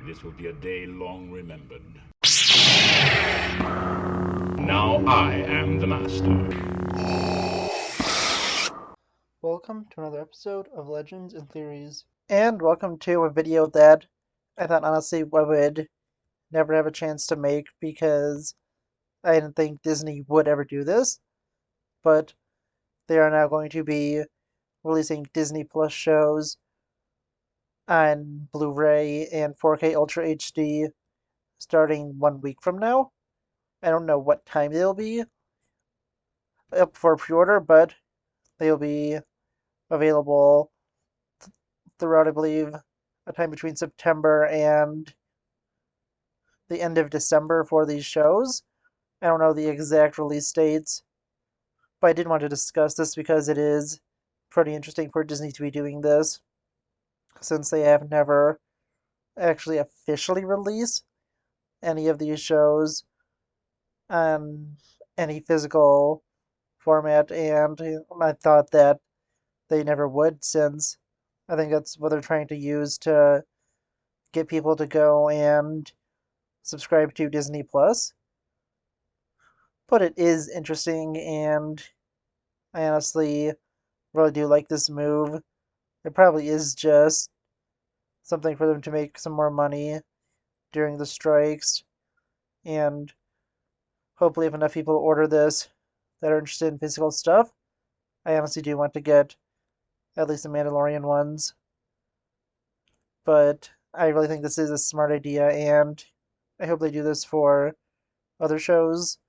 This will be a day long remembered. Now I am the master. Welcome to another episode of Legends and Theories. And welcome to a video that I thought honestly I would never have a chance to make because I didn't think Disney would ever do this. But they are now going to be releasing Disney Plus shows on Blu Ray and 4K Ultra HD starting 1 week from now. I don't know what time they'll be up for pre order, but they'll be available throughout, I believe, a time between September and the end of December for these shows. I don't know the exact release dates, but I did want to discuss this because it is pretty interesting for Disney to be doing this, since they have never actually officially released any of these shows on any physical format, and I thought that they never would, since I think that's what they're trying to use to get people to go and subscribe to Disney Plus. But it is interesting, and I honestly really do like this move. It probably is just something for them to make some more money during the strikes, and hopefully, if enough people order this that are interested in physical stuff, I honestly do want to get at least the Mandalorian ones. But I really think this is a smart idea, and I hope they do this for other shows.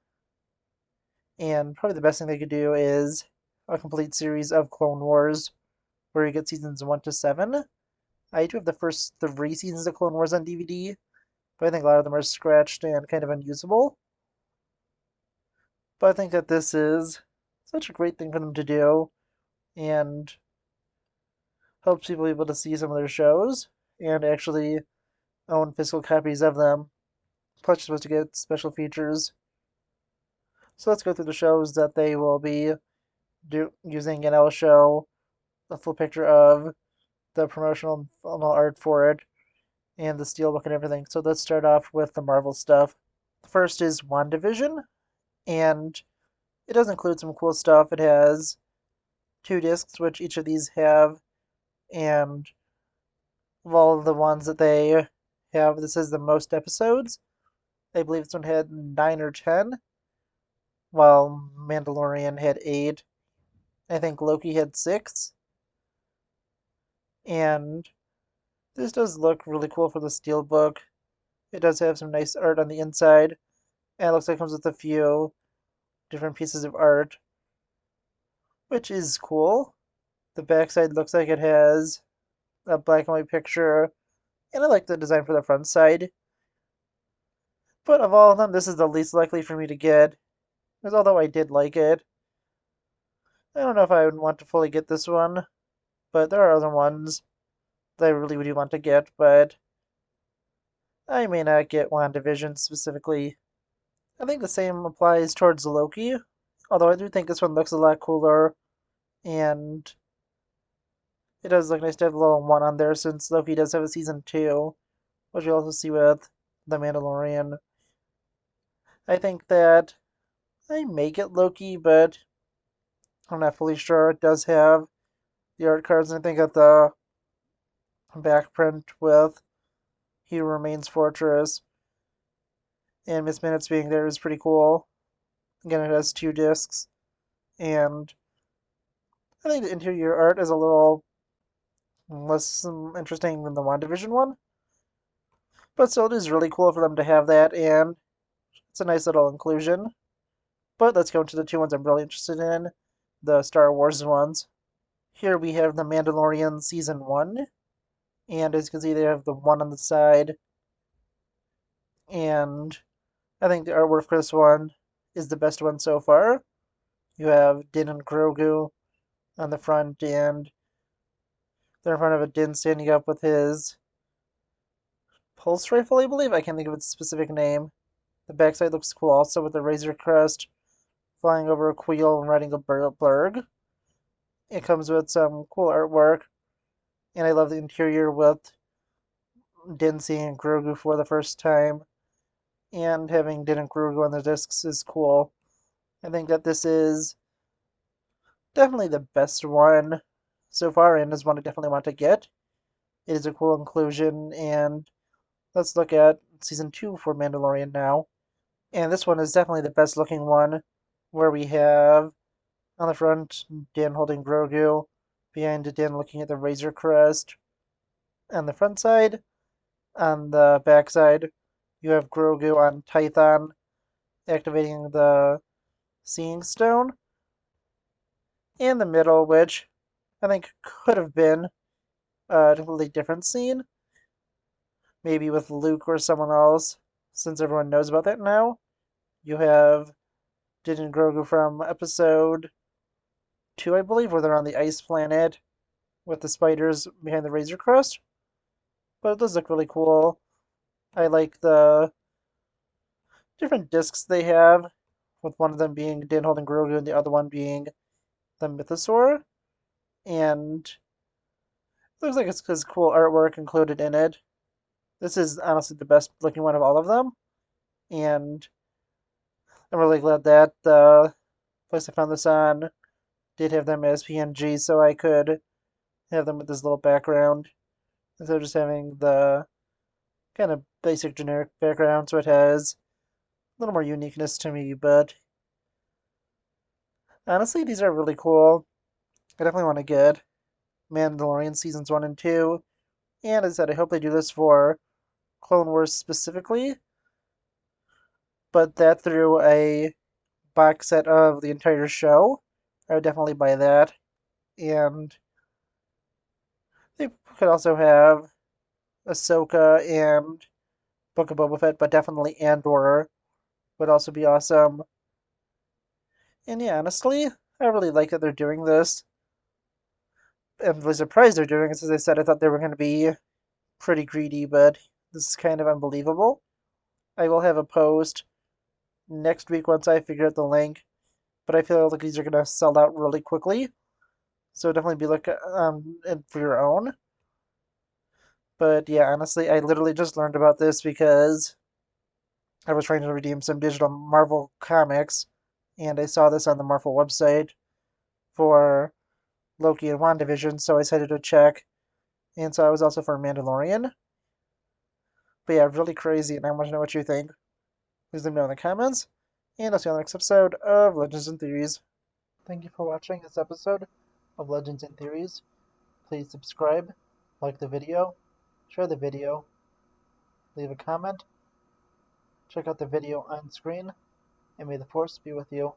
And probably the best thing they could do is a complete series of Clone Wars, where you get seasons 1 to 7. I do have the first 3 seasons of Clone Wars on DVD, but I think a lot of them are scratched and kind of unusable. But I think that this is such a great thing for them to do, and helps people be able to see some of their shows and actually own physical copies of them. Plus, you're supposed to get special features. So let's go through the shows that they will be using, and I'll show a full picture of the promotional art for it and the steelbook and everything. So let's start off with the Marvel stuff. The first is WandaVision, and it does include some cool stuff. It has 2 discs, which each of these have, and of all the ones that they have, this is the most episodes. I believe this one had 9 or 10, while Mandalorian had 8. I think Loki had 6. And this does look really cool for the steelbook. It does have some nice art on the inside, and it looks like it comes with a few different pieces of art, which is cool. The backside looks like it has a black and white picture, and I like the design for the front side. But of all of them, this is the least likely for me to get, because although I did like it, I don't know if I would want to fully get this one. But there are other ones that I really do want to get, but I may not get WandaVision specifically. I think the same applies towards Loki, although I do think this one looks a lot cooler, and it does look nice to have a little one on there, since Loki does have a season 2, which you'll also see with The Mandalorian. I think that I may get Loki, but I'm not fully sure. It does have the art cards, and I think that the back print with He Who Remains Fortress and Miss Minutes being there is pretty cool. Again, it has 2 discs, and I think the interior art is a little less interesting than the WandaVision one. But still, it is really cool for them to have that, and it's a nice little inclusion. But let's go into the 2 ones I'm really interested in, the Star Wars ones. Here we have the Mandalorian Season 1, and as you can see, they have the 1 on the side, and I think the artwork for this one is the best one so far. You have Din and Grogu on the front, and they're in front of a Din standing up with his pulse rifle, I believe. I can't think of its specific name. The backside looks cool also, with the Razor Crest flying over a Queel and riding a Blurg. It comes with some cool artwork, and I love the interior with Din seeing Grogu for the first time, and having Din and Grogu on the discs is cool. I think that this is definitely the best one so far, and is one I definitely want to get. It is a cool inclusion, and let's look at season 2 for Mandalorian now. And this one is definitely the best looking one, where we have on the front Din holding Grogu, behind Din looking at the Razor Crest. On the front side, on the back side, you have Grogu on Tython activating the Seeing Stone. In the middle, which I think could have been a completely different scene, maybe with Luke or someone else, since everyone knows about that now. You have Din and Grogu from episode 2, I believe, where they're on the ice planet with the spiders behind the Razor Crest. But it does look really cool. I like the different discs they have, with one of them being Din holding Grogu and the other one being the Mythosaur. And it looks like it's cool artwork included in it. This is honestly the best looking one of all of them. And I'm really glad that the place I found this on did have them as PNG, so I could have them with this little background instead of just having the kind of basic generic background. So it has a little more uniqueness to me, but honestly, these are really cool. I definitely want to get Mandalorian Seasons 1 and 2. And as I said, I hope they do this for Clone Wars specifically, but that through a box set of the entire show. I would definitely buy that. And they could also have Ahsoka and Book of Boba Fett, but definitely Andor would also be awesome. And yeah, honestly, I really like that they're doing this. I'm really surprised they're doing it. As I said, I thought they were going to be pretty greedy, but this is kind of unbelievable. I will have a post next week once I figure out the link, but I feel like these are going to sell out really quickly. So definitely be looking for your own. But yeah, honestly, I literally just learned about this because I was trying to redeem some digital Marvel comics, and I saw this on the Marvel website for Loki and WandaVision, so I decided to check. And so I was also for Mandalorian. But yeah, really crazy, and I want to know what you think. Please let me know in the comments, and I'll see you on the next episode of Legends and Theories. Thank you for watching this episode of Legends and Theories. Please subscribe, like the video, share the video, leave a comment, check out the video on screen, and may the Force be with you.